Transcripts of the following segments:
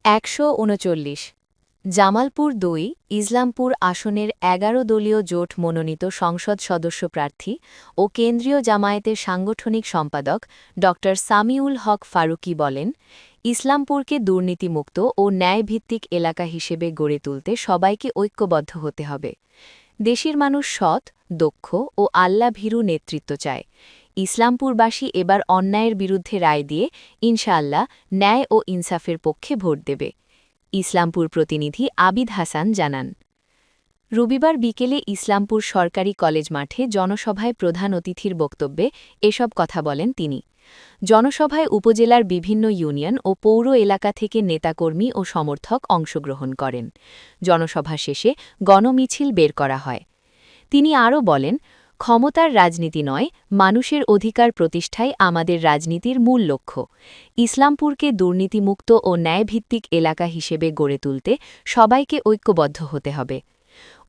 ১৩৯ জামালপুর ২ ইসলামপুর আসনের ১১ দলীয় জোট মনোনীত সংসদ সদস্য প্রার্থী ও কেন্দ্রীয় জামায়াতের সাংগঠনিক সম্পাদক ড সামিউল হক ফারুকী বলেন, ইসলামপুরকে দুর্নীতিমুক্ত ও ন্যায়ভিত্তিক এলাকা হিসেবে গড়ে তুলতে সবাইকে ঐক্যবদ্ধ হতে হবে। দেশের মানুষ সৎ, দক্ষ ও আল্লাভীরু নেতৃত্ব চায়। ইসলামপুরবাসী এবার অন্যায়ের বিরুদ্ধে রায় দিয়ে ইনশাআল্লাহ ন্যায় ও ইনসাফের পক্ষে ভোট দেবে। ইসলামপুর প্রতিনিধি আবিদ হাসান জানান, রবিবার বিকেলে ইসলামপুর সরকারি কলেজ মাঠে জনসভায় প্রধান অতিথির বক্তব্যে এসব কথা বলেন তিনি। জনসভায় উপজেলার বিভিন্ন ইউনিয়ন ও পৌর এলাকা থেকে নেতাকর্মী ও সমর্থক অংশগ্রহণ করেন। জনসভা শেষে গণমিছিল বের করা হয়। তিনি আরও বলেন, ক্ষমতার রাজনীতি নয়, মানুষের অধিকার প্রতিষ্ঠাই আমাদের রাজনীতির মূল লক্ষ্য। ইসলামপুরকে দুর্নীতিমুক্ত ও ন্যায়ভিত্তিক এলাকা হিসেবে গড়ে তুলতে সবাইকে ঐক্যবদ্ধ হতে হবে।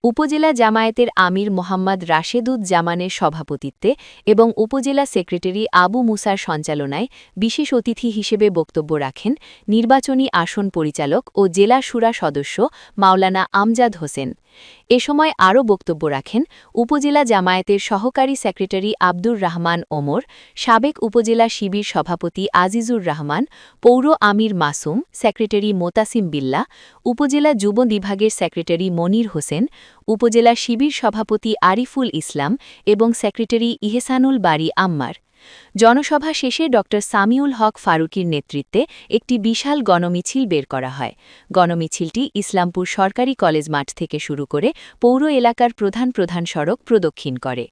উপজেলা জামায়াতের আমির মোহাম্মদ রাশেদুজ্জামানের সভাপতিত্বে এবং উপজেলা সেক্রেটারি আবু মুসার সঞ্চালনায় বিশেষ অতিথি হিসেবে বক্তব্য রাখেন নির্বাচনী আসন পরিচালক ও জেলা শুরা সদস্য মাওলানা আমজাদ হোসেন। এ সময় আরও বক্তব্য রাখেন উপজেলা জামায়াতের সহকারী সেক্রেটারি আব্দুর রহমান ওমর, সাবেক উপজেলা শিবির সভাপতি আজিজুর রহমান, পৌর আমির মাসুম, সেক্রেটারি মোতাসিম বিল্লাহ, উপজেলা যুব বিভাগের সেক্রেটারি মনির হোসেন, উপজেলা শিবির সভাপতি আরিফুল ইসলাম এবং সেক্রেটারি ইহসানুল বারী আম্মার। জনসভা শেষে ড সামিউল হক ফারুকীর নেতৃত্বে একটি বিশাল গণমিছিল বের করা হয়। গণমিছিলটি ইসলামপুর সরকারি কলেজ মাঠ থেকে শুরু করে পৌর এলাকার প্রধান প্রধান সড়ক প্রদক্ষিণ করে।